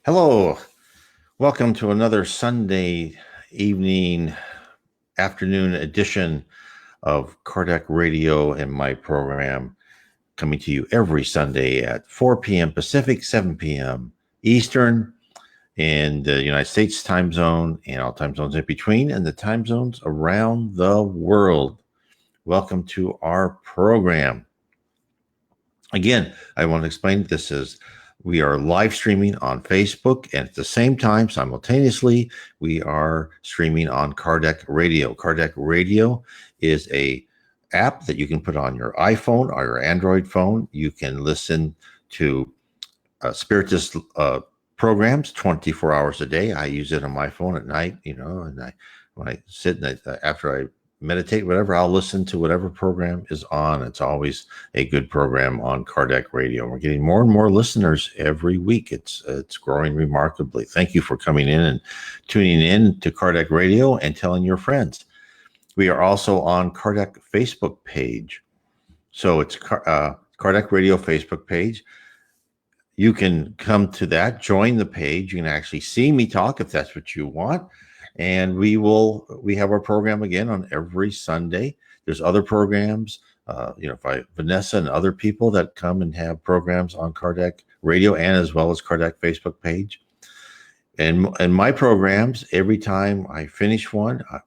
Hello, welcome to another Sunday evening, afternoon edition of Kardec Radio and my program, coming to you every Sunday at 4 p.m. Pacific, 7 p.m. Eastern in the United States time zone and all time zones in between and the time zones around the world. Welcome to our program. Again, I want to explain this is we are live streaming on Facebook, and at the same time, simultaneously, we are streaming on Kardec Radio. Kardec Radio is a app that you can put on your iPhone or your Android phone. You can listen to Spiritist programs 24 hours a day. I use it on my phone at night, and when I sit and after I meditate, whatever, I'll listen to whatever program is on. It's always a good program on Kardec Radio. We're getting more and more listeners every week. It's growing remarkably. Thank you for coming in and tuning in to Kardec Radio and telling your friends. We are also on Kardec Facebook page. So it's Kardec Radio Facebook page. You can come to that, join the page. You can actually see me talk if that's what you want. And we have our program again on every Sunday. There's other programs, Vanessa and other people that come and have programs on Kardec Radio and as well as Kardec Facebook page. And my programs, every time I finish one, I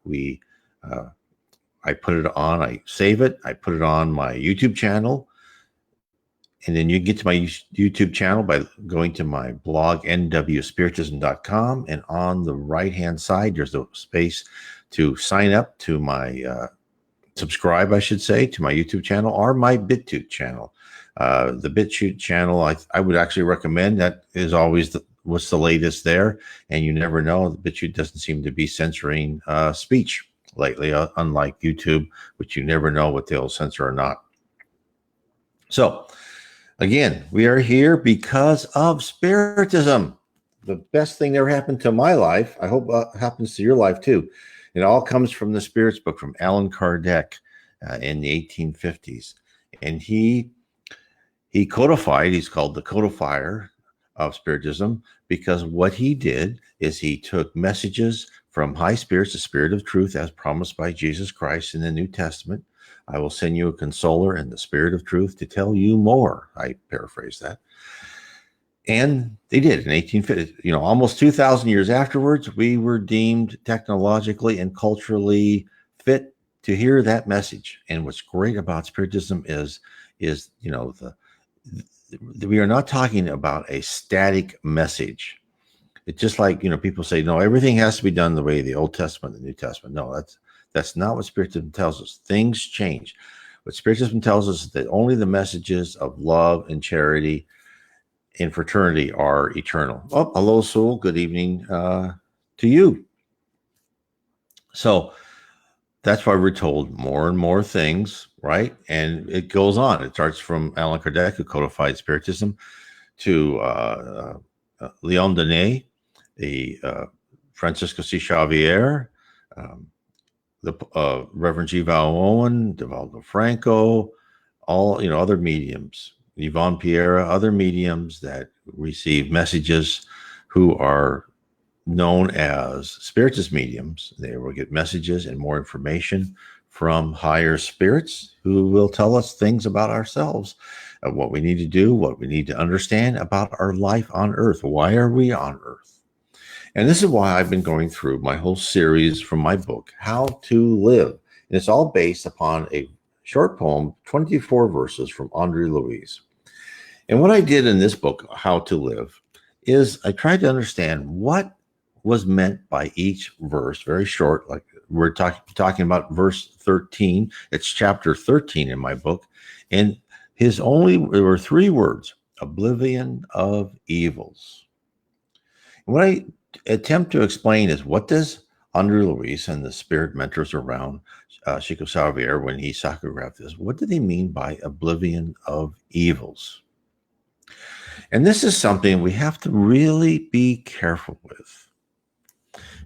put it on, I save it, I put it on my YouTube channel. And then you can get to my YouTube channel by going to my blog, nwspiritism.com. And on the right-hand side, there's a space to sign up to my, subscribe, I should say, to my YouTube channel or my BitChute channel. The BitChute channel, I would actually recommend. That is always what's the latest there. And you never know. BitChute doesn't seem to be censoring speech lately, unlike YouTube, which you never know what they'll censor or not. So, again, we are here because of Spiritism. The best thing that ever happened to my life, I hope happens to your life too. It all comes from the Spirits book from Allan Kardec in the 1850s. And he codified, he's called the Codifier of Spiritism, because what he did is he took messages from high spirits, the Spirit of Truth, as promised by Jesus Christ in the New Testament. I will send you a consoler and the Spirit of Truth to tell you more. I paraphrase that. And they did in 1850. Almost 2,000 years afterwards, we were deemed technologically and culturally fit to hear that message. And what's great about Spiritism is we are not talking about a static message. It's just like, people say, no, everything has to be done the way the Old Testament, the New Testament. No, that's not what Spiritism tells us. Things change. What Spiritism tells us is that only the messages of love and charity and fraternity are eternal. Oh, hello, Sewell. Good evening to you. So that's why we're told more and more things, right? And it goes on. It starts from Allan Kardec, who codified Spiritism, to Leon Denis, the Francisco C. Xavier, the Reverend G. Val Owen, Devaldo Franco, all other mediums, Yvonne Pierre, other mediums that receive messages, who are known as Spiritist mediums. They will get messages and more information from higher spirits who will tell us things about ourselves, what we need to do, what we need to understand about our life on Earth. Why are we on Earth? And this is why I've been going through my whole series from my book, How to Live. And it's all based upon a short poem, 24 verses from Andre Luiz. And what I did in this book, How to Live, is I tried to understand what was meant by each verse, very short, like we're talking about verse 13. It's chapter 13 in my book. And there were 3 words, Oblivion of Evils. And what I attempt to explain is, what does Andre Luiz and the spirit mentors around Chico Xavier, when he psychographed this, what do they mean by oblivion of evils? And this is something we have to really be careful with.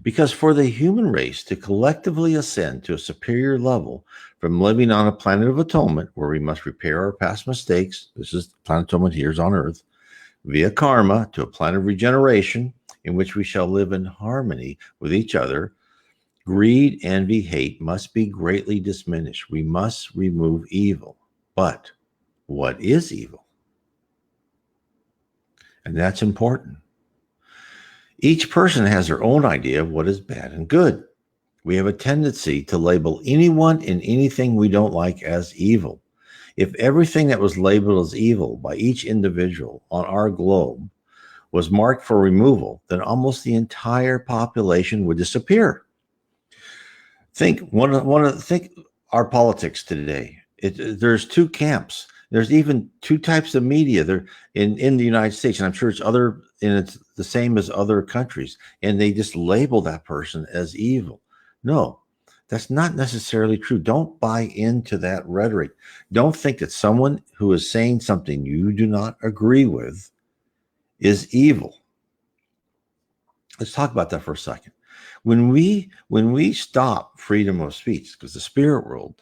Because for the human race to collectively ascend to a superior level from living on a planet of atonement, where we must repair our past mistakes, this is planet atonement here is on Earth, via karma to a planet of regeneration in which we shall live in harmony with each other. Greed, envy, hate must be greatly diminished. We must remove evil. But what is evil? And that's important. Each person has their own idea of what is bad and good. We have a tendency to label anyone and anything we don't like as evil. If everything that was labeled as evil by each individual on our globe was marked for removal, then almost the entire population would disappear. Think our politics today. There's two camps. There's even two types of media there in the United States, and I'm sure it's the same as other countries, and they just label that person as evil. No, that's not necessarily true. Don't buy into that rhetoric. Don't think that someone who is saying something you do not agree with is evil. Let's talk about that for a second. When we stop freedom of speech, because the spirit world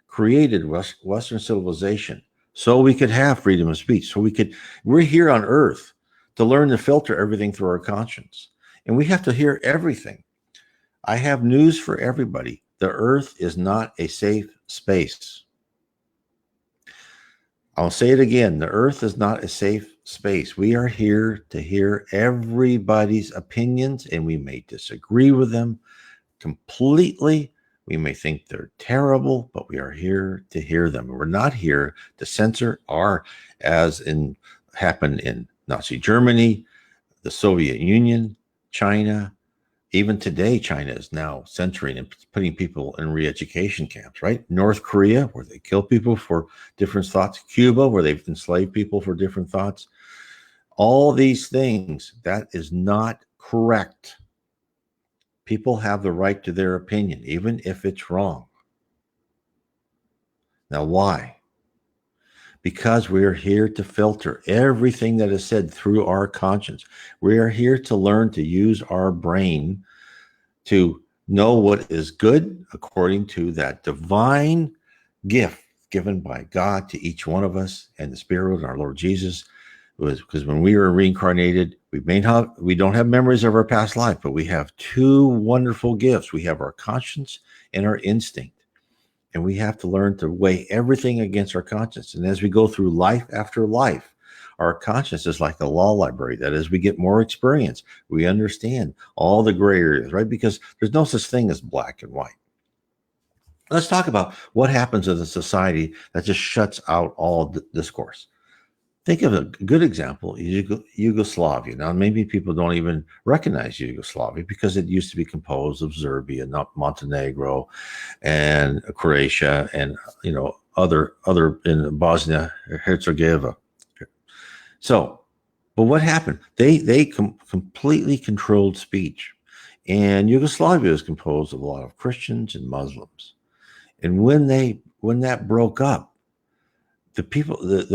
created Western civilization so we could have freedom of speech, we're here on earth to learn to filter everything through our conscience, and we have to hear everything. I have news for everybody. The earth is not a safe space. I'll say it again. The earth is not a safe space. We are here to hear everybody's opinions, and we may disagree with them completely. We may think they're terrible, but we are here to hear them. We're not here to censor, or as happened in Nazi Germany, the Soviet Union, China. Even today, China is now censoring and putting people in re-education camps, right? North Korea, where they kill people for different thoughts. Cuba, where they've enslaved people for different thoughts. All these things, that is not correct. People have the right to their opinion, even if it's wrong. Now, why? Because we are here to filter everything that is said through our conscience. We are here to learn to use our brain to know what is good according to that divine gift given by God to each one of us and the Spirit and our Lord Jesus. Because when we were reincarnated, we don't have memories of our past life, but we have two wonderful gifts. We have our conscience and our instinct. And we have to learn to weigh everything against our conscience. And as we go through life after life, our conscience is like a law library that as we get more experience, we understand all the gray areas, right? Because there's no such thing as black and white. Let's talk about what happens in a society that just shuts out all discourse. Think of a good example, Yugoslavia. Now, maybe people don't even recognize Yugoslavia because it used to be composed of Serbia, not Montenegro, and Croatia, and other in Bosnia Herzegovina. So, but what happened? They completely controlled speech, and Yugoslavia is composed of a lot of Christians and Muslims. And when that broke up, the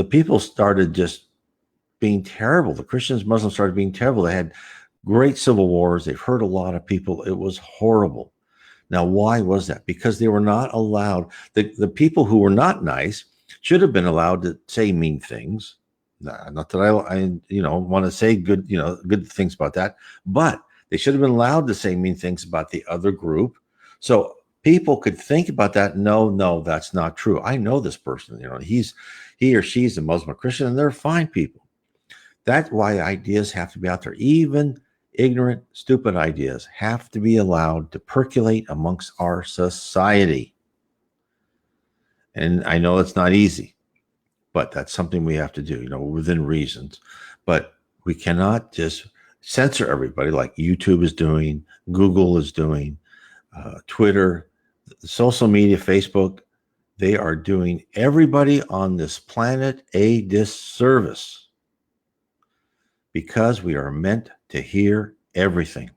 people started just being terrible. The Christians, Muslims started being terrible. They had great civil wars. They've hurt a lot of people. It was horrible. Now, why was that? Because they were not allowed. The people who were not nice should have been allowed to say mean things. Not that I want to say good things about that, but they should have been allowed to say mean things about the other group. So people could think about that. No, that's not true. I know this person. He or she's a Muslim or Christian, and they're fine people. That's why ideas have to be out there. Even ignorant, stupid ideas have to be allowed to percolate amongst our society. And I know it's not easy, but that's something we have to do, within reasons. But we cannot just censor everybody like YouTube is doing, Google is doing, Twitter, social media, Facebook. They are doing everybody on this planet a disservice because we are meant to hear everything.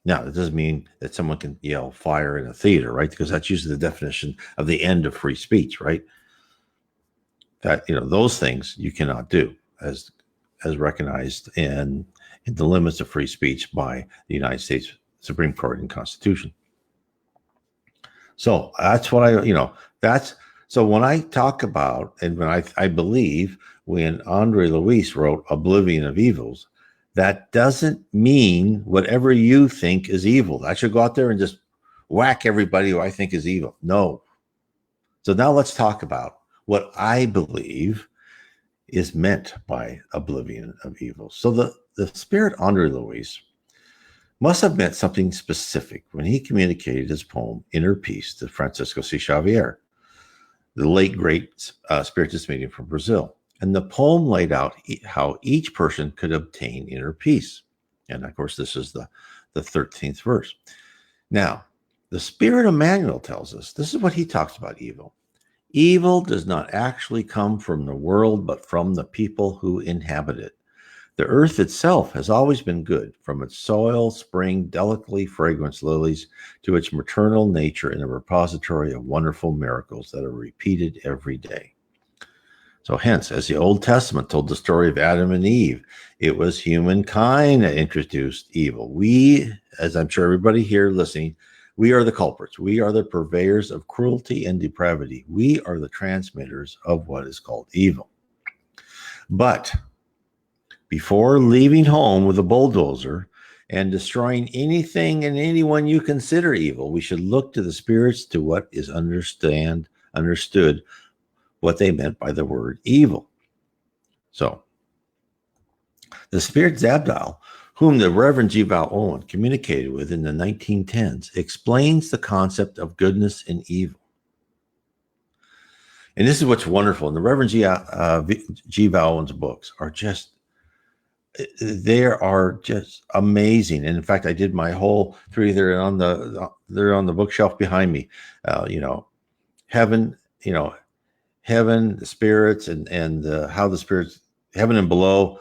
Now, that doesn't mean that someone can yell fire in a theater, right? Because that's usually the definition of the end of free speech, right? That, those things you cannot do as recognized in the limits of free speech by the United States Supreme Court and Constitution. So that's what so when I talk about, and when I believe when Andre Luiz wrote Oblivion of Evils, that doesn't mean whatever you think is evil. I should go out there and just whack everybody who I think is evil. No. So now let's talk about what I believe is meant by Oblivion of Evils. So the spirit Andre Luiz must have meant something specific when he communicated his poem, Inner Peace, to Francisco C. Xavier, the late great spiritist medium from Brazil. And the poem laid out how each person could obtain inner peace. And of course, this is the 13th verse. Now, the spirit Emmanuel tells us, this is what he talks about evil. Evil does not actually come from the world, but from the people who inhabit it. The earth itself has always been good, from its soil, spring, delicately fragrant lilies, to its maternal nature in a repository of wonderful miracles that are repeated every day. So hence, as the Old Testament told the story of Adam and Eve, it was humankind that introduced evil. We, as I'm sure everybody here listening, we are the culprits. We are the purveyors of cruelty and depravity. We are the transmitters of what is called evil. But before leaving home with a bulldozer and destroying anything and anyone you consider evil, we should look to the spirits to what is understood what they meant by the word evil. So, the spirit Zabdiel, whom the Reverend G. Val Owen communicated with in the 1910s, explains the concept of goodness and evil. And this is what's wonderful. And the Reverend G. Val Owen's books are just, they are just amazing. And in fact, I did my whole three. They're on the bookshelf behind me. Heaven, heaven, the spirits, and how the spirits, heaven and below,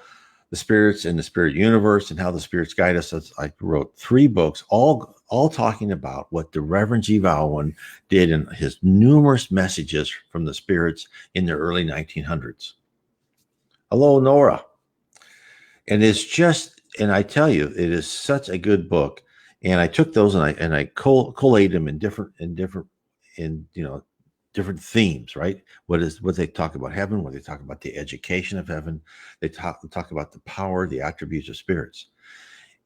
the spirits and the spirit universe, and how the spirits guide us. I wrote 3 books, all talking about what the Reverend G. Valwyn did in his numerous messages from the spirits in the early 1900s. Hello, Nora. And it's just, and I tell you, it is such a good book. And I took those and I collated them in different different themes, right? What they talk about heaven, what they talk about the education of heaven, they talk about the power, the attributes of spirits.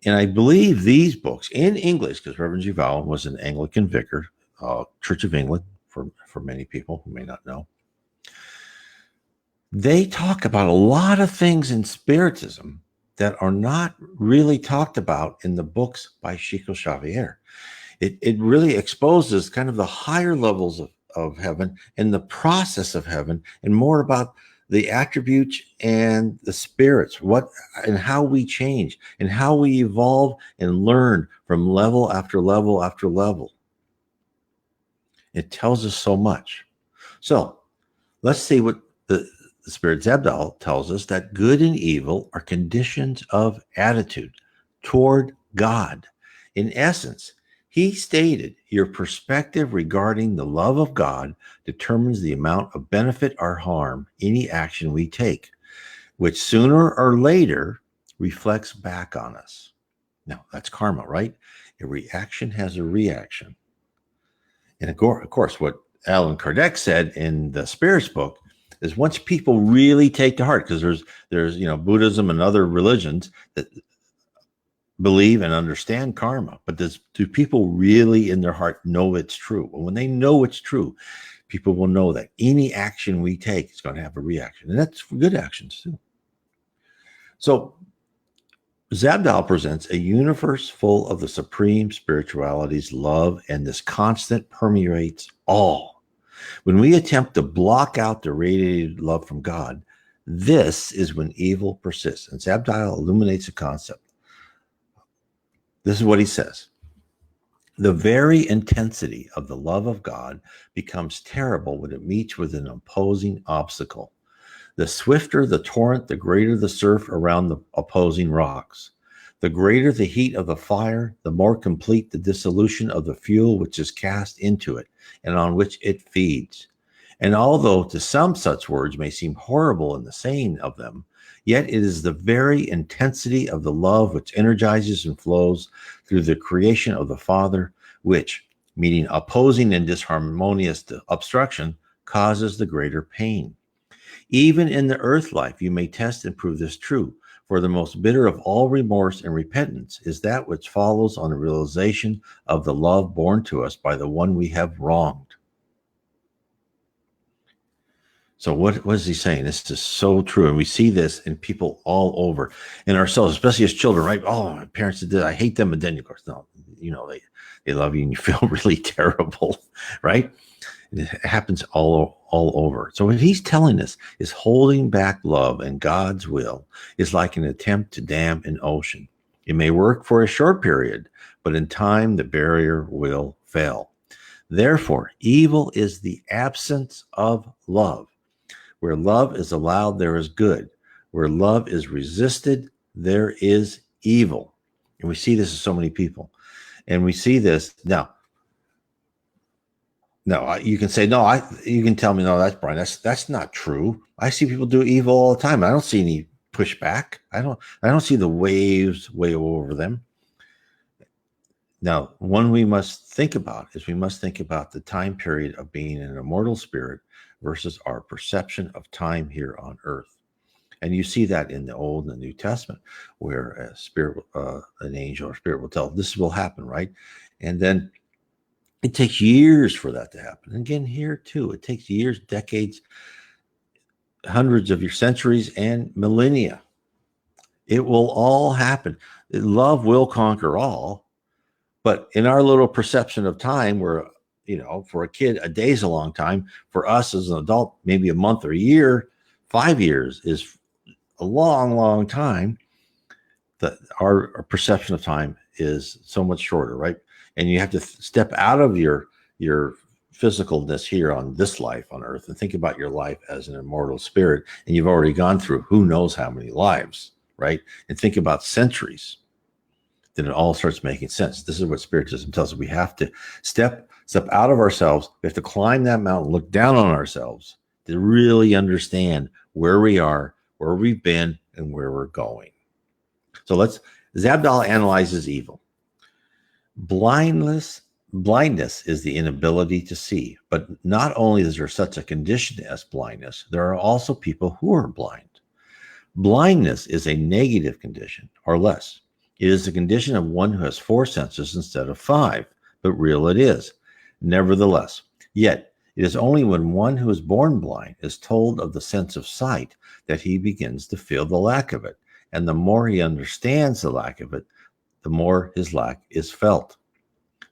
And I believe these books in English, because Reverend G. Valwyn was an Anglican vicar, Church of England, for many people who may not know. They talk about a lot of things in Spiritism that are not really talked about in the books by Chico Xavier. It really exposes kind of the higher levels of heaven and the process of heaven, and more about the attributes and the spirits, what and how we change and how we evolve and learn from level after level after level. It tells us so much. So let's see what the Spirit Zabdiel tells us, that good and evil are conditions of attitude toward God. In essence, he stated, your perspective regarding the love of God determines the amount of benefit or harm any action we take, which sooner or later reflects back on us. Now, that's karma, right? A reaction has a reaction. And of course, what Allan Kardec said in the Spirits book is, once people really take to heart, because there's Buddhism and other religions that believe and understand karma, but do people really in their heart know it's true? Well, when they know it's true, people will know that any action we take is going to have a reaction, and that's for good actions too. So Zabdiel presents a universe full of the supreme spirituality's love, and this constant permeates all. When we attempt to block out the radiated love from God, this is when evil persists. And Zabdiel illuminates the concept. This is what he says. The very intensity of the love of God becomes terrible when it meets with an opposing obstacle. The swifter the torrent, the greater the surf around the opposing rocks. The greater the heat of the fire, the more complete the dissolution of the fuel which is cast into it and on which it feeds. And although to some such words may seem horrible in the saying of them, yet it is the very intensity of the love which energizes and flows through the creation of the Father, which, meeting opposing and disharmonious obstruction, causes the greater pain. Even in the earth life, you may test and prove this true. For the most bitter of all remorse and repentance is that which follows on the realization of the love borne to us by the one we have wronged. So what is he saying? This is so true. And we see this in people all over, in ourselves, especially as children, right? Oh, my parents did, I hate them. And then, of course, no, they love you and you feel really terrible, right? It happens all over. So what he's telling us is holding back love and God's will is like an attempt to dam an ocean. It may work for a short period, but in time, the barrier will fail. Therefore, evil is the absence of love. Where love is allowed, there is good. Where love is resisted, there is evil. And we see this in so many people. And we see this now. No, you can say, no, you can tell me, no, that's Brian. That's not true. I see people do evil all the time. I don't see any pushback. I don't see the waves way over them. Now, one we must think about is we must think about the time period of being an immortal spirit versus our perception of time here on earth. And you see that in the Old and the New Testament, where a spirit, an angel or spirit will tell, this will happen, right? And then it takes years for that to happen. And again, here too, it takes years, decades, hundreds of years, centuries, and millennia. It will all happen. Love will conquer all. But in our little perception of time, where, for a kid, a day's a long time. For us as an adult, maybe a month or a year, 5 years is a long, long time. Our perception of time is so much shorter, right? And you have to step out of your physicalness here on this life on earth and think about your life as an immortal spirit. And you've already gone through who knows how many lives, right? And think about centuries. Then it all starts making sense. This is what Spiritism tells us. We have to step out of ourselves. We have to climb that mountain, look down on ourselves to really understand where we are, where we've been, and where we're going. So Zabdal analyzes evil. Blindness is the inability to see, but not only is there such a condition as blindness, there are also people who are blind. Blindness is a negative condition, or less. It is the condition of one who has 4 senses instead of 5, but real it is. Nevertheless, yet it is only when one who is born blind is told of the sense of sight that he begins to feel the lack of it. And the more he understands the lack of it, the more his lack is felt.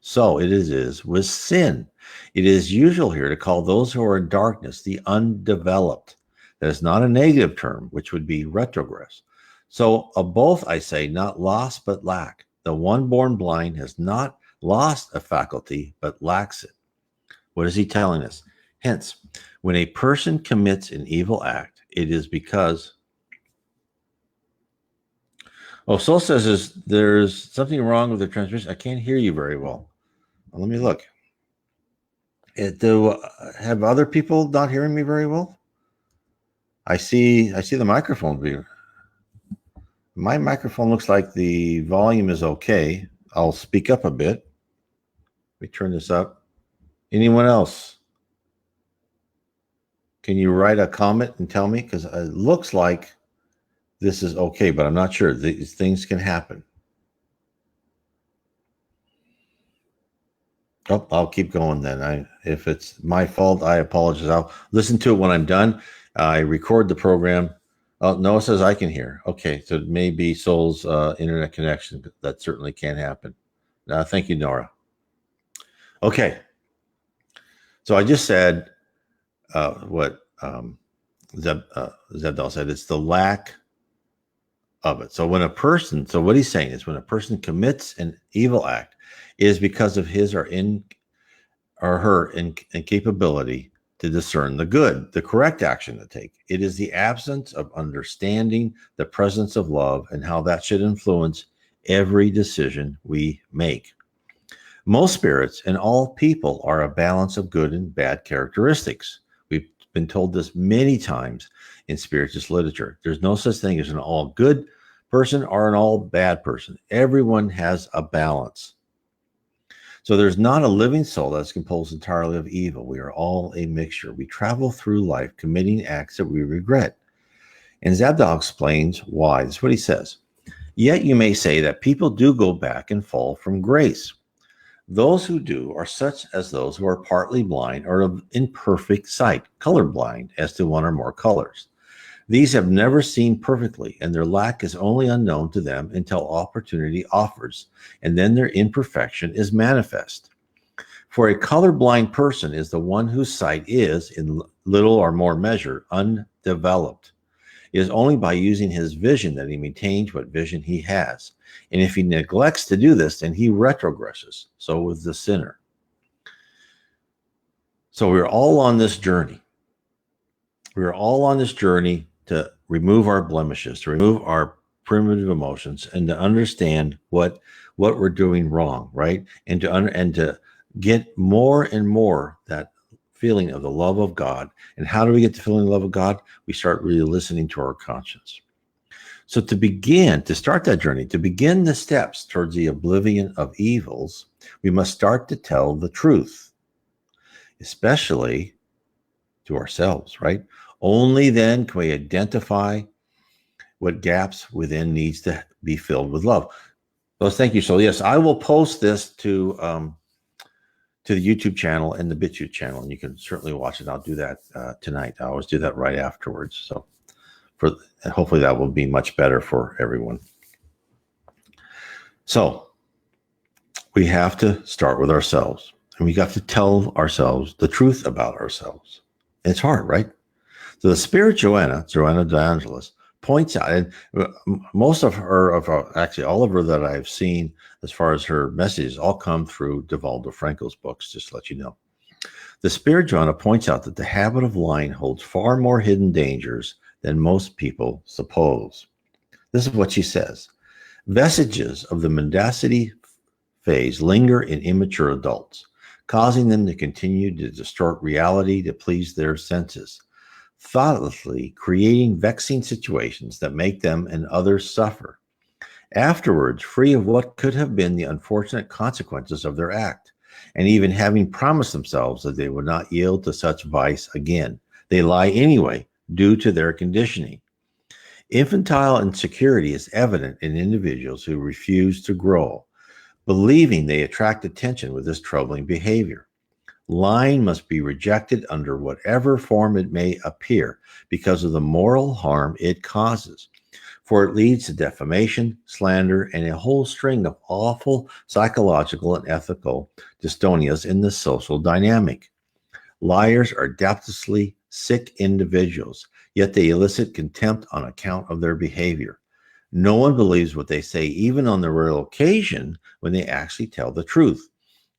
So it is with sin. It is usual here to call those who are in darkness the undeveloped. That is not a negative term, which would be retrogress. So of both, I say, not lost, but lack. The one born blind has not lost a faculty, but lacks it. What is he telling us? Hence, when a person commits an evil act, it is because... Oh, Soul says there's something wrong with the transmission. I can't hear you very well. Let me look. Have other people not hearing me very well? I see the microphone view. My microphone looks like the volume is okay. I'll speak up a bit. Let me turn this up. Anyone else? Can you write a comment and tell me? Because it looks like this is okay, but I'm not sure. These things can happen. Oh, I'll keep going then. If it's my fault, I apologize. I'll listen to it when I'm done. I record the program. Oh, Noah says I can hear. Okay, so it may be Soul's internet connection. But that certainly can happen. Thank you, Nora. Okay. So I just said what Zebdal said. It's the lack of it. So what he's saying is when a person commits an evil act, it is because of his or her incapability to discern the good, the correct action to take. It is the absence of understanding the presence of love and how that should influence every decision we make. Most spirits and all people are a balance of good and bad characteristics. We've been told this many times in Spiritist literature. There's no such thing as an all good person or an all bad person. Everyone has a balance. So there's not a living soul that's composed entirely of evil. We are all a mixture. We travel through life committing acts that we regret. And Zabdal explains why. This is what he says. Yet you may say that people do go back and fall from grace. Those who do are such as those who are partly blind or of imperfect sight, colorblind as to one or more colors. These have never seen perfectly, and their lack is only unknown to them until opportunity offers, and then their imperfection is manifest. For a colorblind person is the one whose sight is, in little or more measure, undeveloped. It is only by using his vision that he maintains what vision he has. And if he neglects to do this, then he retrogresses. So with the sinner. So we're all on this journey. We're all on this journey to remove our blemishes, to remove our primitive emotions, and to understand what we're doing wrong, right? And to get more and more that feeling of the love of God. And how do we get the feeling of the love of God? We start really listening to our conscience. So to start that journey, to begin the steps towards the oblivion of evils, we must start to tell the truth, especially to ourselves, right? Only then can we identify what gaps within needs to be filled with love. So thank you. So yes, I will post this to the YouTube channel and the BitChute channel, and you can certainly watch it. I'll do that tonight. I always do that right afterwards. So and hopefully that will be much better for everyone. So we have to start with ourselves, and we got to tell ourselves the truth about ourselves. And it's hard, right? So the spirit Joanna de Angelis, points out, and most of her, actually all of her that I've seen as far as her messages, all come through Devaldo Franco's books, just to let you know. The spirit Joanna points out that the habit of lying holds far more hidden dangers than most people suppose. This is what she says. Vestiges of the mendacity phase linger in immature adults, causing them to continue to distort reality to please their senses, thoughtlessly creating vexing situations that make them and others suffer. Afterwards, free of what could have been the unfortunate consequences of their act, and even having promised themselves that they would not yield to such vice again, they lie anyway due to their conditioning. Infantile insecurity is evident in individuals who refuse to grow, believing they attract attention with this troubling behavior. Lying must be rejected under whatever form it may appear because of the moral harm it causes, for it leads to defamation, slander, and a whole string of awful psychological and ethical dystonias in the social dynamic. Liars are depthlessly sick individuals, yet they elicit contempt on account of their behavior. No one believes what they say, even on the rare occasion when they actually tell the truth.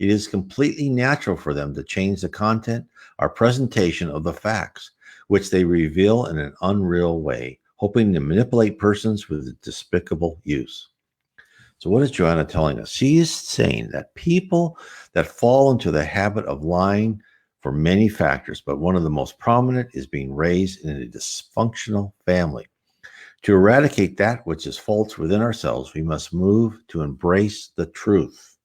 It is completely natural for them to change the content or presentation of the facts, which they reveal in an unreal way, hoping to manipulate persons with despicable use. So what is Joanna telling us? She is saying that people that fall into the habit of lying for many factors, but one of the most prominent is being raised in a dysfunctional family. To eradicate that which is false within ourselves, we must move to embrace the truth.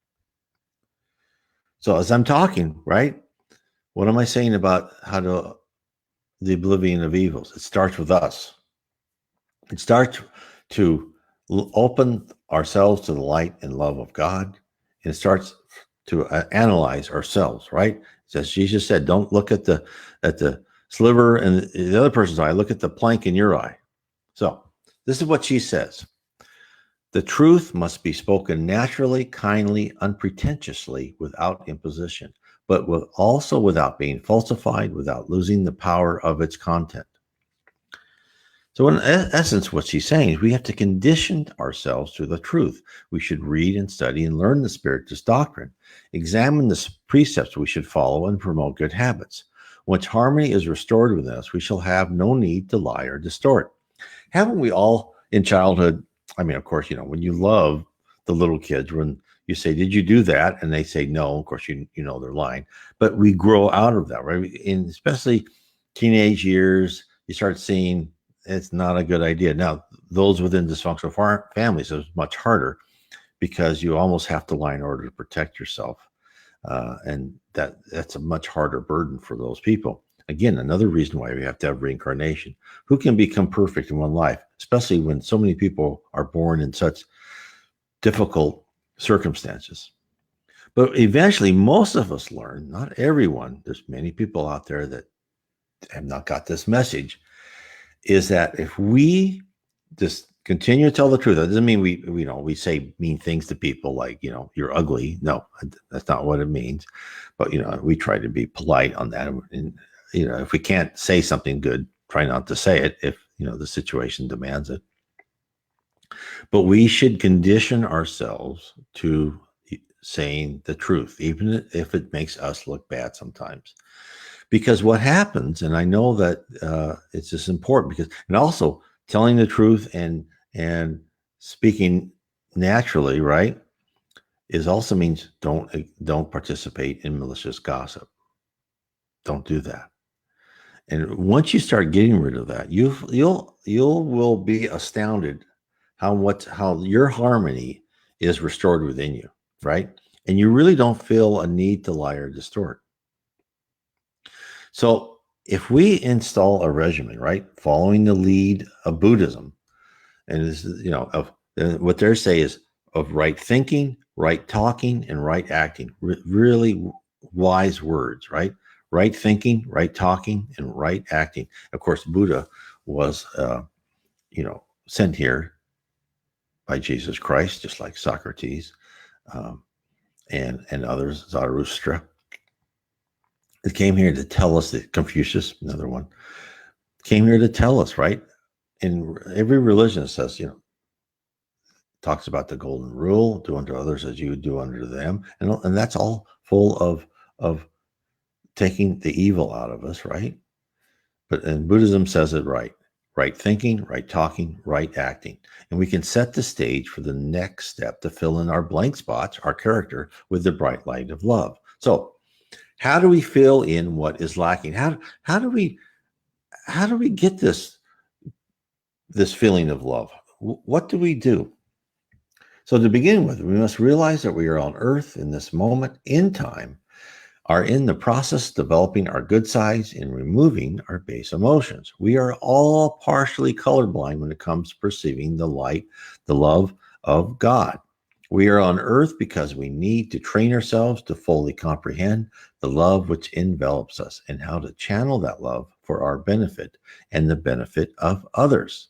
So as I'm talking, right, what am I saying about the oblivion of evils? It starts with us. It starts to open ourselves to the light and love of God. And it starts to analyze ourselves, right? As Jesus said, don't look at the sliver in the other person's eye. Look at the plank in your eye. So this is what she says. The truth must be spoken naturally, kindly, unpretentiously, without imposition, but also without being falsified, without losing the power of its content. So in essence, what she's saying is we have to condition ourselves to the truth. We should read and study and learn the Spiritist doctrine, examine the precepts we should follow, and promote good habits. Once harmony is restored within us, we shall have no need to lie or distort. Haven't we all in childhood? I mean, of course, when you love the little kids, when you say, did you do that? And they say, no, of course, you know, they're lying, but we grow out of that, right? In especially teenage years, you start seeing it's not a good idea. Now, those within dysfunctional families, it's much harder because you almost have to lie in order to protect yourself. And that's a much harder burden for those people. Again, another reason why we have to have reincarnation. Who can become perfect in one life, especially when so many people are born in such difficult circumstances? But eventually, most of us learn, not everyone, there's many people out there that have not got this message, is that if we just continue to tell the truth, that doesn't mean we say mean things to people like, you're ugly. No, that's not what it means. But, we try to be polite on that. And, if we can't say something good, try not to say it if, the situation demands it. But we should condition ourselves to saying the truth, even if it makes us look bad sometimes. Because what happens, and I know that it's just important and also telling the truth and speaking naturally, right, is also means don't participate in malicious gossip. Don't do that. And once you start getting rid of that, you will be astounded how your harmony is restored within you, right? And you really don't feel a need to lie or distort. So if we install a regimen, right, following the lead of Buddhism, and this is, of what they say is of right thinking, right talking, and right acting, really wise words, right? Right thinking, right talking, and right acting. Of course, Buddha was, sent here by Jesus Christ, just like Socrates and others, Zarathustra. It came here to tell us that Confucius, another one, came here to tell us, right? In every religion says, talks about the golden rule, do unto others as you would do unto them. And that's all full of taking the evil out of us, right? And Buddhism says it right. Right thinking, right talking, right acting. And we can set the stage for the next step to fill in our blank spots, our character, with the bright light of love. So how do we fill in what is lacking? How do we get this feeling of love? What do we do? So to begin with, we must realize that we are on earth in this moment in time, are in the process of developing our good sides and removing our base emotions. We are all partially colorblind when it comes to perceiving the light, the love of God. We are on earth because we need to train ourselves to fully comprehend the love which envelops us and how to channel that love for our benefit and the benefit of others.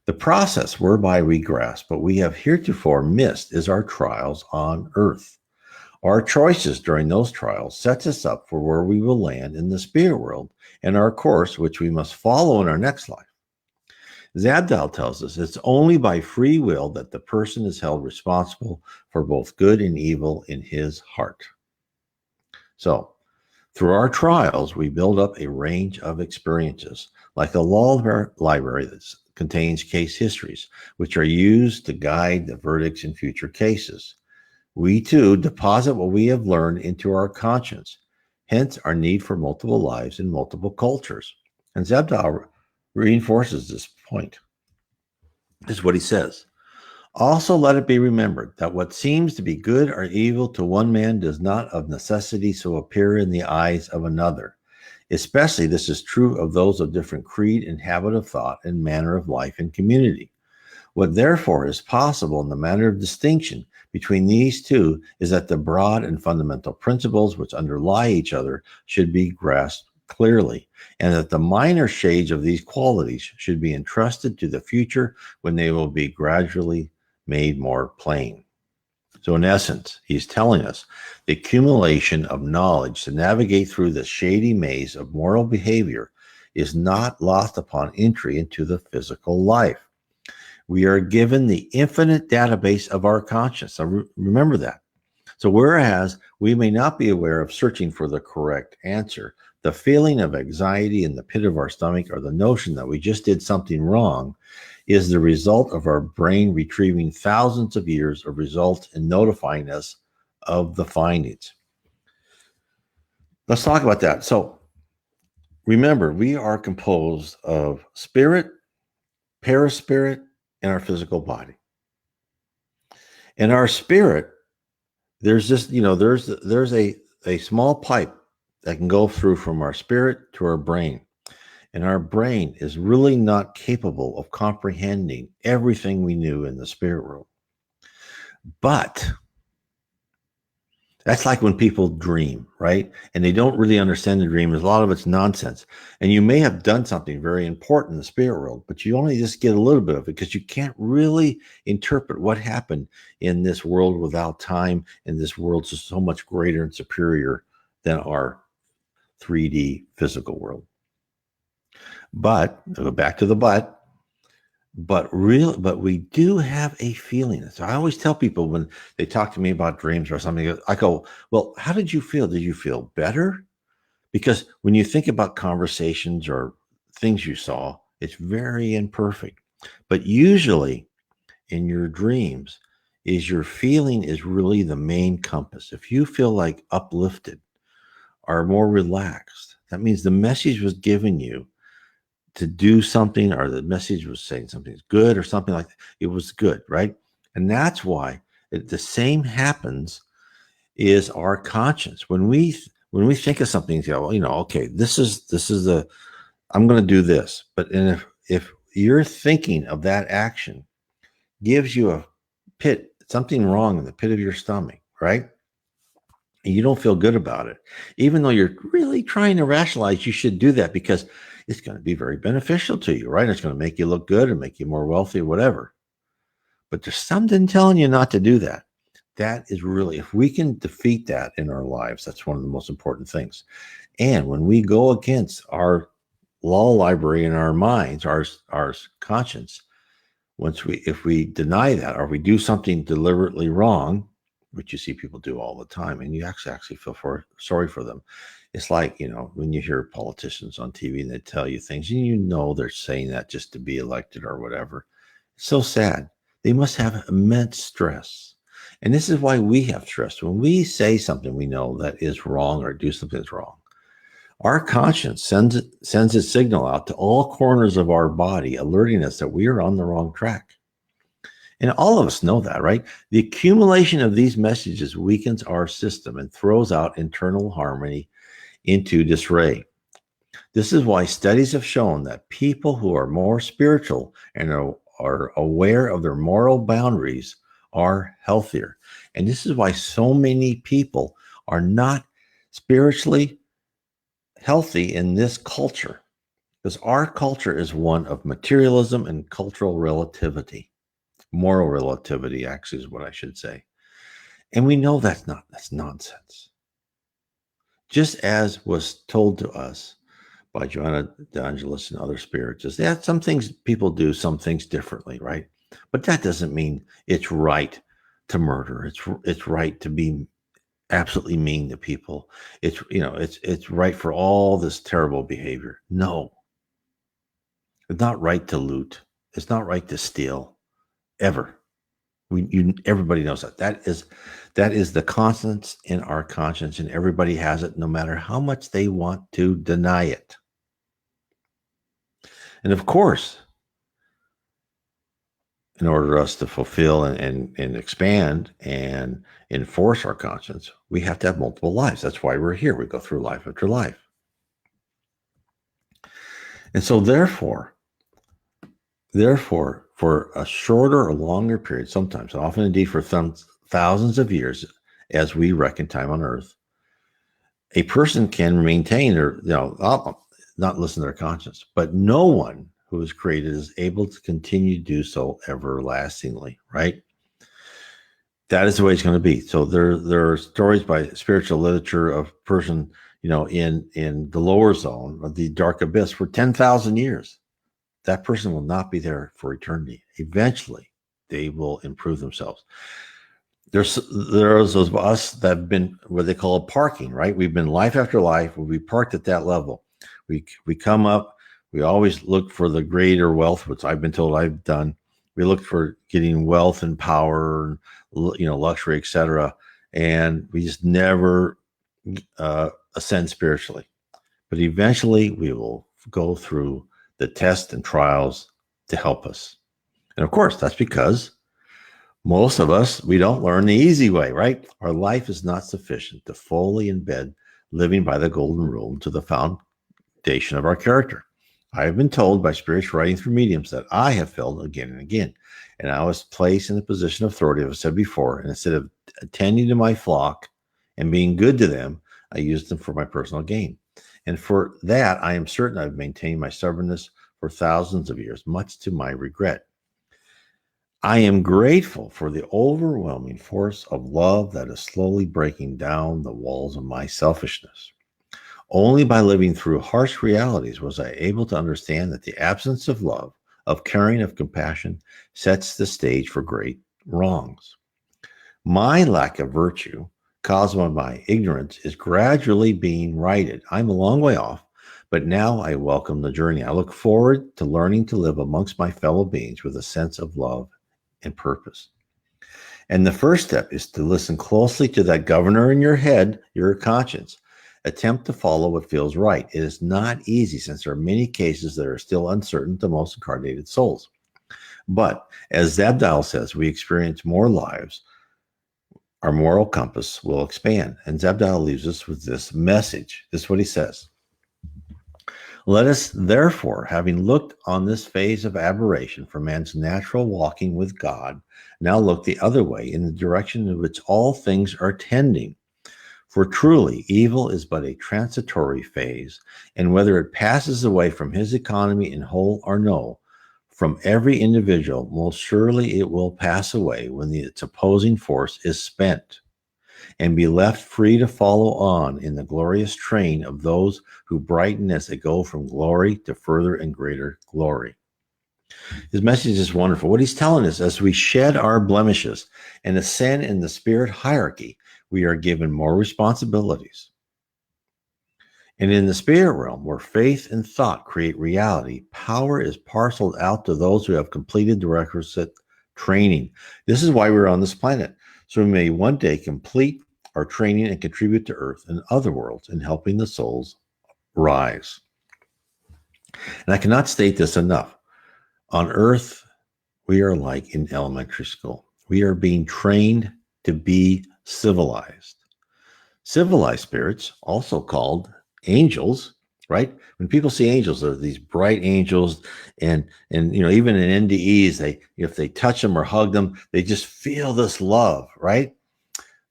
The process whereby we grasp what we have heretofore missed is our trials on earth. Our choices during those trials sets us up for where we will land in the spirit world and our course, which we must follow in our next life. Zabdal tells us it's only by free will that the person is held responsible for both good and evil in his heart. So, through our trials, we build up a range of experiences, like a law library that contains case histories, which are used to guide the verdicts in future cases. We too deposit what we have learned into our conscience, hence our need for multiple lives in multiple cultures. And Zabdal reinforces this point. This is what he says. Also, let it be remembered that what seems to be good or evil to one man does not of necessity so appear in the eyes of another. Especially this is true of those of different creed and habit of thought and manner of life and community. What therefore is possible in the matter of distinction between these two is that the broad and fundamental principles which underlie each other should be grasped clearly, and that the minor shades of these qualities should be entrusted to the future when they will be gradually made more plain. So in essence, he's telling us the accumulation of knowledge to navigate through the shady maze of moral behavior is not lost upon entry into the physical life. We are given the infinite database of our conscience. So remember that. So whereas we may not be aware of searching for the correct answer, the feeling of anxiety in the pit of our stomach or the notion that we just did something wrong is the result of our brain retrieving thousands of years of results and notifying us of the findings. Let's talk about that. So remember, we are composed of spirit, paraspirit, and our physical body. And our spirit, there's just, there's a small pipe that can go through from our spirit to our brain. And our brain is really not capable of comprehending everything we knew in the spirit world. But that's like when people dream, right? And they don't really understand the dream. A lot of it's nonsense. And you may have done something very important in the spirit world, but you only just get a little bit of it because you can't really interpret what happened in this world without time. And this world's just so much greater and superior than our 3D physical world. But I'll go back to the but we do have a feeling. So I always tell people when they talk to me about dreams or something, I go, well, how did you feel? Did you feel better? Because when you think about conversations or things you saw, it's very imperfect. But usually in your dreams is your feeling is really the main compass. If you feel like uplifted or more relaxed, that means the message was given you to do something, or the message was saying something's good or something like that. It was good, right? And that's why the same happens is our conscience. When we think of something, okay, this is the I'm going to do this. But if your thinking of that action gives you a pit, something wrong in the pit of your stomach, right? And you don't feel good about it, even though you're really trying to rationalize you should do that because it's going to be very beneficial to you, right? It's going to make you look good and make you more wealthy, whatever. But there's something telling you not to do that. That is really, if we can defeat that in our lives, that's one of the most important things. And when we go against our law library in our minds, our conscience, if we deny that or we do something deliberately wrong, which you see people do all the time, and you actually feel sorry for them. It's like, when you hear politicians on TV and they tell you things, and they're saying that just to be elected or whatever. It's so sad. They must have immense stress. And this is why we have stress. When we say something we know that is wrong or do something that's wrong, our conscience sends its signal out to all corners of our body, alerting us that we are on the wrong track. And all of us know that, right? The accumulation of these messages weakens our system and throws out internal harmony into disarray. This is why studies have shown that people who are more spiritual and are aware of their moral boundaries are healthier. And this is why so many people are not spiritually healthy in this culture, because our culture is one of materialism and cultural relativity. Moral relativity, actually, is what I should say. And we know that's nonsense. Just as was told to us by Joanna de Angelis and other spiritists, some things people do, some things differently, right? But that doesn't mean it's right to murder. It's right to be absolutely mean to people. It's right for all this terrible behavior. No, it's not right to loot. It's not right to steal, ever. Everybody knows that. That is the constants in our conscience, and everybody has it, no matter how much they want to deny it. And of course, in order for us to fulfill and expand and enforce our conscience, we have to have multiple lives. That's why we're here. We go through life after life. And so therefore, for a shorter or longer period, sometimes, often indeed for thousands of years, as we reckon time on earth, a person can maintain or not listen to their conscience, but no one who is created is able to continue to do so everlastingly, right? That is the way it's going to be. So there are stories by spiritual literature of person, in the lower zone of the dark abyss for 10,000 years. That person will not be there for eternity. Eventually, they will improve themselves. There's those of us that have been what they call parking, right? We've been life after life. We'll be parked at that level. We come up. We always look for the greater wealth, which I've been told I've done. We look for getting wealth and power, luxury, etc. And we just never ascend spiritually. But eventually, we will go through the tests and trials to help us. And of course, that's because Most of us, we don't learn the easy way, right? Our life is not sufficient to fully embed living by the golden rule to the foundation of our character. I have been told by spirits writing through mediums that I have failed again and again. And I was placed in a position of authority, as I said before, and instead of attending to my flock and being good to them, I used them for my personal gain. And for that, I am certain I've maintained my stubbornness for thousands of years, much to my regret. I am grateful for the overwhelming force of love that is slowly breaking down the walls of my selfishness. Only by living through harsh realities was I able to understand that the absence of love, of caring, of compassion sets the stage for great wrongs. My lack of virtue, caused by my ignorance, is gradually being righted. I'm a long way off, but now I welcome the journey. I look forward to learning to live amongst my fellow beings with a sense of love and purpose. And the first step is to listen closely to that governor in your head, your conscience. Attempt to follow what feels right. It is not easy since there are many cases that are still uncertain to most incarnated souls. But as Zabdiel says, we experience more lives, our moral compass will expand. And Zabdiel leaves us with this message. This is what he says. Let us, therefore, having looked on this phase of aberration for man's natural walking with God, now look the other way in the direction in which all things are tending. For truly, evil is but a transitory phase, and whether it passes away from his economy in whole or no, from every individual, most surely it will pass away when its opposing force is spent, and be left free to follow on in the glorious train of those who brighten as they go from glory to further and greater glory. His message is wonderful. What he's telling us, as we shed our blemishes and ascend in the spirit hierarchy, we are given more responsibilities. And in the spirit realm, where faith and thought create reality, power is parceled out to those who have completed the requisite training. This is why we're on this planet. So we may one day complete our training and contribute to Earth and other worlds in helping the souls rise. And I cannot state this enough. On Earth, we are like in elementary school. We are being trained to be civilized. Civilized spirits, also called angels, right? When people see angels, they're these bright angels, and even in NDEs, if they touch them or hug them, they just feel this love, right?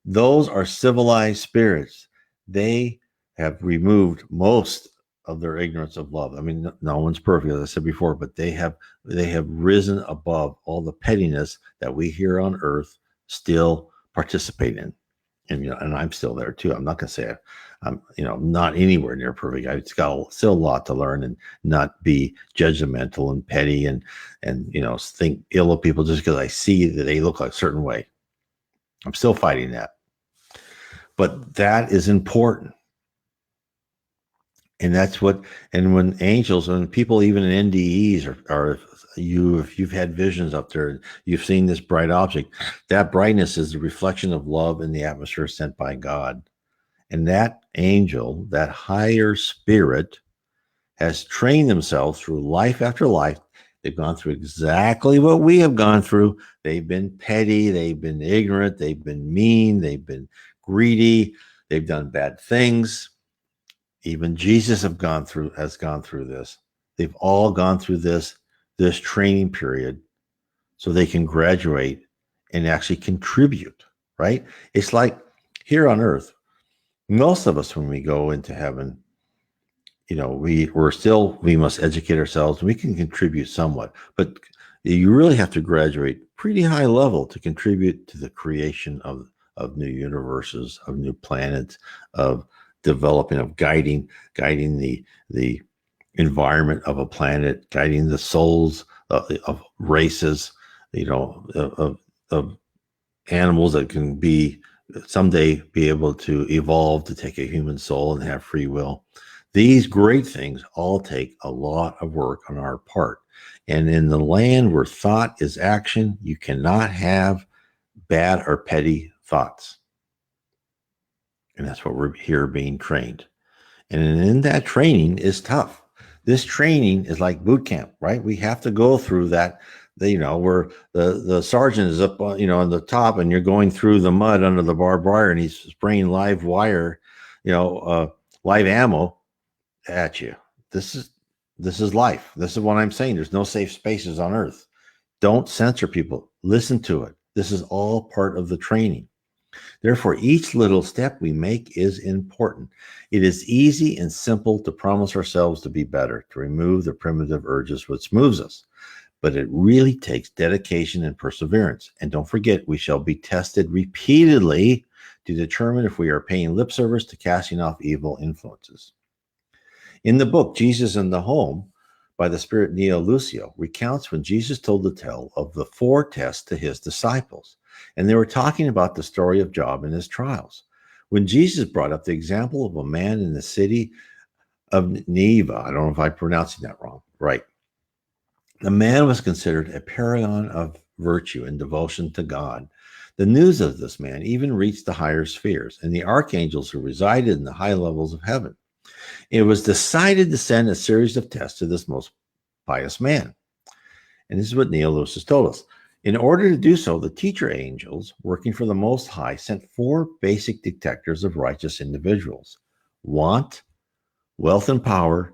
Those are civilized spirits. They have removed most of their ignorance of love. I mean, no one's perfect, as I said before, but they have risen above all the pettiness that we here on Earth still participate in. And I'm still there too. I'm not going to say I'm not anywhere near perfect. I've got still a lot to learn and not be judgmental and petty and think ill of people just because I see that they look like a certain way. I'm still fighting that. But that is important. And when angels, when people even in NDEs are if you've had visions up there, you've seen this bright object, that brightness is the reflection of love in the atmosphere sent by God. And that angel, that higher spirit, has trained themselves through life after life. They've gone through exactly what we have gone through. They've been petty, they've been ignorant, they've been mean, they've been greedy, they've done bad things. Even Jesus has gone through this. They've all gone through this training period so they can graduate and actually contribute, right? It's like here on Earth, most of us, when we go into heaven, we must educate ourselves. We can contribute somewhat, but you really have to graduate pretty high level to contribute to the creation of new universes, of new planets, of developing, of guiding the environment of a planet, guiding the souls of races, of animals that can someday be able to evolve to take a human soul and have free will. These great things all take a lot of work on our part. And in the land where thought is action, you cannot have bad or petty thoughts. And that's what we're here being trained. And in that training is tough. This training is like boot camp, right? We have to go through that where the sergeant is up on, on the top, and you're going through the mud under the barbed wire, and he's spraying live wire, live ammo at you. This is life. This is what I'm saying. There's no safe spaces on earth. Don't censor people. Listen to it. This is all part of the training. Therefore, each little step we make is important. It is easy and simple to promise ourselves to be better, to remove the primitive urges which moves us. But it really takes dedication and perseverance. And don't forget, we shall be tested repeatedly to determine if we are paying lip service to casting off evil influences. In the book, Jesus in the Home, by the spirit Neo Lucio, recounts when Jesus told the tale of the 4 tests to his disciples. And they were talking about the story of Job and his trials. When Jesus brought up the example of a man in the city of Nineveh, I don't know if I'm pronouncing that wrong, right? The man was considered a paragon of virtue and devotion to God. The news of this man even reached the higher spheres and the archangels who resided in the high levels of heaven. It was decided to send a series of tests to this most pious man. And this is what Neo Luiz has told us. In order to do so, the teacher angels, working for the Most High, sent 4 basic detectors of righteous individuals: want, wealth, power,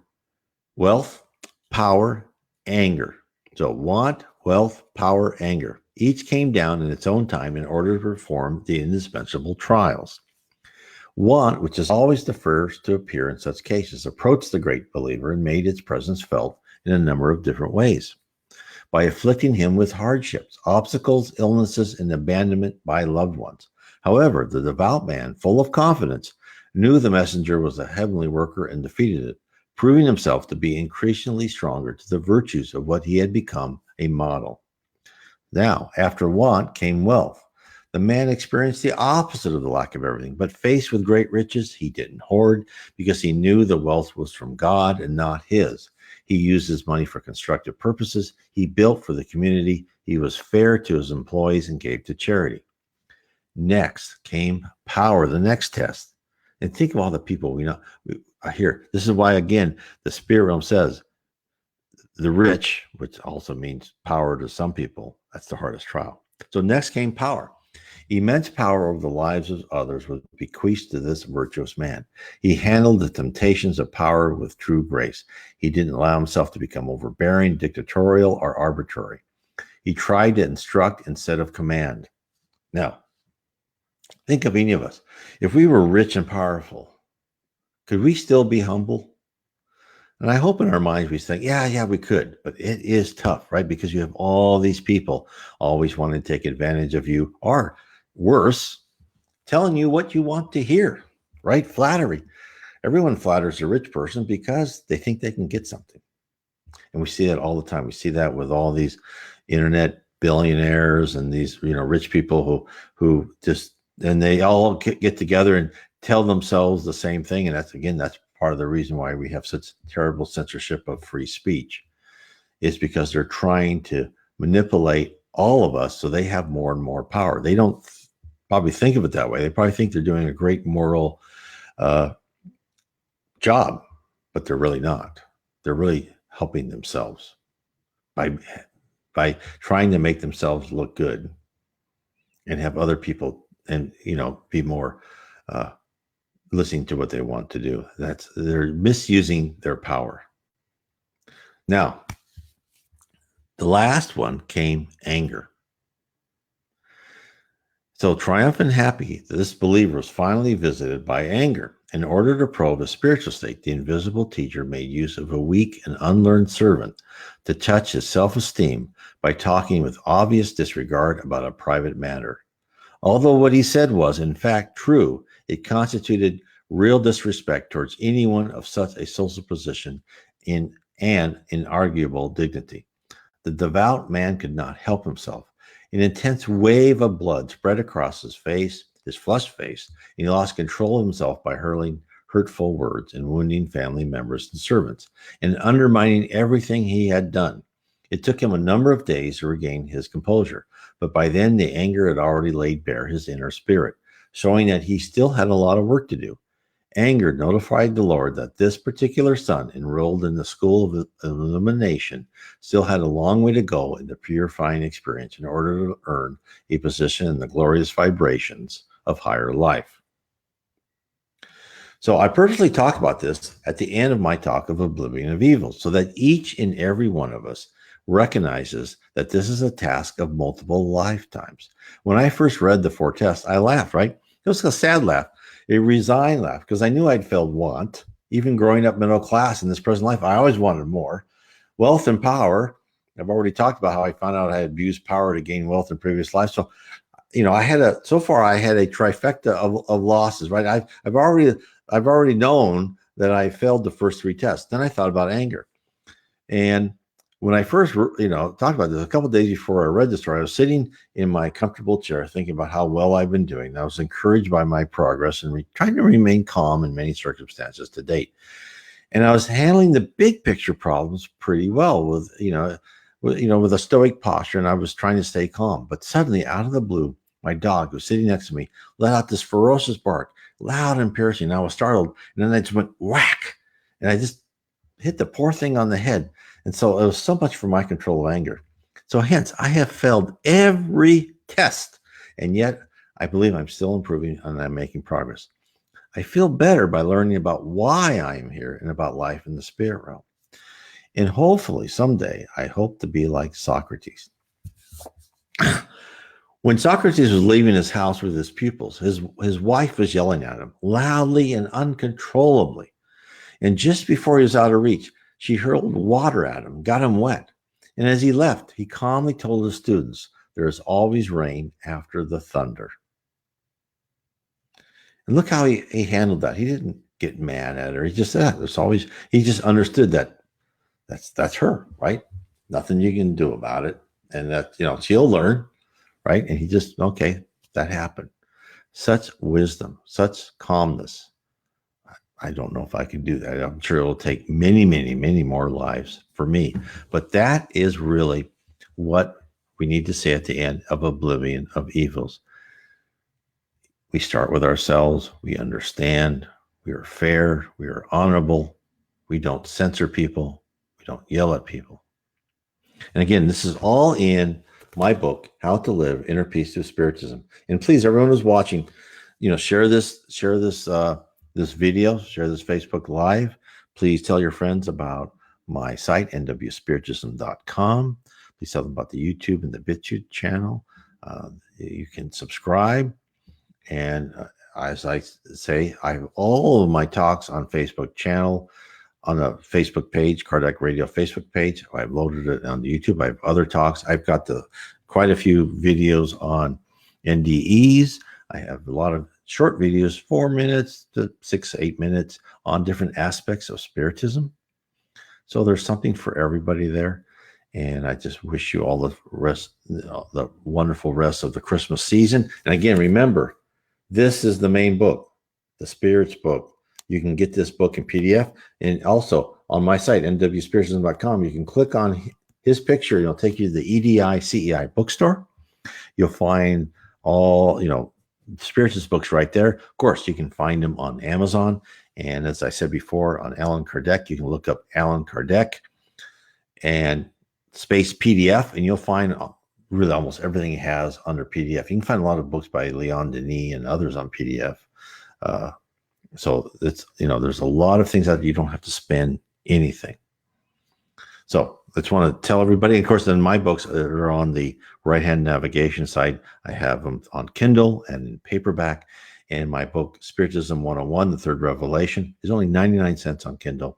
anger. So want, wealth, power, anger. Each came down in its own time in order to perform the indispensable trials. Want, which is always the first to appear in such cases, approached the great believer and made its presence felt in a number of different ways. By afflicting him with hardships, obstacles, illnesses, and abandonment by loved ones. However, the devout man, full of confidence, knew the messenger was a heavenly worker and defeated it, proving himself to be increasingly stronger to the virtues of what he had become a model. Now, after want came wealth. The man experienced the opposite of the lack of everything, but faced with great riches, he didn't hoard because he knew the wealth was from God and not his. He used his money for constructive purposes. He built for the community. He was fair to his employees and gave to charity. Next came power, the next test. And think of all the people we know here. This is why, again, the spirit realm says the rich, which also means power to some people, that's the hardest trial. So next came power. Immense power over the lives of others was bequeathed to this virtuous man. He handled the temptations of power with true grace. He didn't allow himself to become overbearing, dictatorial, or arbitrary. He tried to instruct instead of command. Now, think of any of us. If we were rich and powerful, could we still be humble? And I hope in our minds we think, yeah, we could. But it is tough, right? Because you have all these people always wanting to take advantage of you, or worse, telling you what you want to hear, right? Flattery. Everyone flatters a rich person because they think they can get something. And we see that all the time. We see that with all these internet billionaires and these, rich people who just, and they all get together and tell themselves the same thing. And that's part of the reason why we have such terrible censorship of free speech, is because they're trying to manipulate all of us so they have more and more power. They don't probably think of it that way. They probably think they're doing a great moral job, but they're really not. They're really helping themselves by trying to make themselves look good and have other people and be more listening to what they want to do. They're misusing their power. Now, the last one came anger. So triumphant and happy, this believer was finally visited by anger. In order to probe his spiritual state, the invisible teacher made use of a weak and unlearned servant to touch his self-esteem by talking with obvious disregard about a private matter. Although what he said was, in fact, true, it constituted real disrespect towards anyone of such a social position and inarguable dignity. The devout man could not help himself. An intense wave of blood spread across his face, his flushed face, and he lost control of himself by hurling hurtful words and wounding family members and servants, and undermining everything he had done. It took him a number of days to regain his composure, but by then the anger had already laid bare his inner spirit, showing that he still had a lot of work to do. Anger notified the Lord that this particular son, enrolled in the school of illumination, still had a long way to go in the purifying experience in order to earn a position in the glorious vibrations of higher life. So I purposely talk about this at the end of my talk of Oblivion of Evils, so that each and every one of us recognizes that this is a task of multiple lifetimes. When I first read the 4 tests, I laughed, right? It was a sad laugh, a resigned laugh, because I knew I'd failed want. Even growing up middle class in this present life, I always wanted more. Wealth and power. I've already talked about how I found out I had abused power to gain wealth in previous lives. So, I had a trifecta of losses, right? I've already known that I failed the first 3 tests. Then I thought about anger. And when I first, talked about this, a couple of days before I read the story, I was sitting in my comfortable chair thinking about how well I've been doing. I was encouraged by my progress and trying to remain calm in many circumstances to date. And I was handling the big picture problems pretty well with a stoic posture, and I was trying to stay calm. But suddenly, out of the blue, my dog, who was sitting next to me, let out this ferocious bark, loud and piercing. I was startled, and then I just went whack, and I just hit the poor thing on the head. And so it was so much for my control of anger. So hence, I have failed every test, and yet I believe I'm still improving and I'm making progress. I feel better by learning about why I am here and about life in the spirit realm. And hopefully someday, I hope to be like Socrates. When Socrates was leaving his house with his pupils, his wife was yelling at him loudly and uncontrollably. And just before he was out of reach, she hurled water at him, got him wet. And as he left, he calmly told his students, there is always rain after the thunder. And look how he handled that. He didn't get mad at her. He just said, he just understood that that's her, right? Nothing you can do about it. And that, she'll learn, right? And he just, okay, that happened. Such wisdom, such calmness. I don't know if I can do that. I'm sure it will take many, many, many more lives for me. But that is really what we need to say at the end of Oblivion of Evils. We start with ourselves. We understand. We are fair. We are honorable. We don't censor people. We don't yell at people. And again, this is all in my book, How to Live Inner Peace Through Spiritism. And please, everyone who's watching, share this video, share this Facebook Live. Please tell your friends about my site, nwspiritism.com. Please tell them about the YouTube and the BitChute channel. You can subscribe. And as I say, I have all of my talks on Facebook channel, on the Facebook page, Kardec Radio Facebook page. I've loaded it on the YouTube. I have other talks. I've got quite a few videos on NDEs. I have a lot of short videos, 4 minutes to 6 to 8 minutes, on different aspects of Spiritism. So there's something for everybody there. And I just wish you all the wonderful rest of the Christmas season. And again, remember, this is the main book, the Spirits book. You can get this book in PDF. And also on my site, nwspiritism.com, you can click on his picture. It'll take you to the EDI CEI bookstore. You'll find all, Spiritist books right there. Of course, you can find them on Amazon. And as I said before, on Allan Kardec, you can look up Allan Kardec and space PDF, and you'll find really almost everything he has under PDF. You can find a lot of books by Leon Denis and others on PDF. So it's, there's a lot of things that you don't have to spend anything. So I just want to tell everybody, of course, then my books are on the right-hand navigation side. I have them on Kindle and in paperback. And my book, Spiritism 101, The Third Revelation, is only 99 cents on Kindle.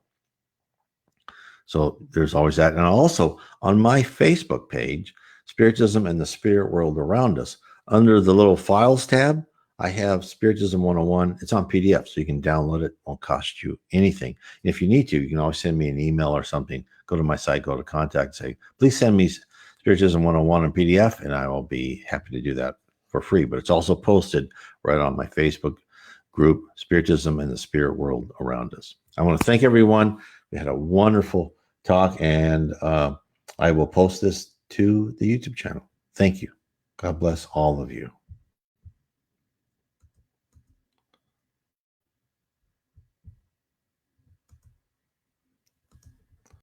So there's always that. And also on my Facebook page, Spiritism and the Spirit World Around Us, under the little Files tab, I have Spiritism 101. It's on PDF, so you can download it. It won't cost you anything. And if you need to, you can always send me an email or something. Go to my site, go to contact, say, please send me Spiritism 101 in PDF, and I will be happy to do that for free. But it's also posted right on my Facebook group, Spiritism and the Spirit World Around Us. I want to thank everyone. We had a wonderful talk, and I will post this to the YouTube channel. Thank you. God bless all of you.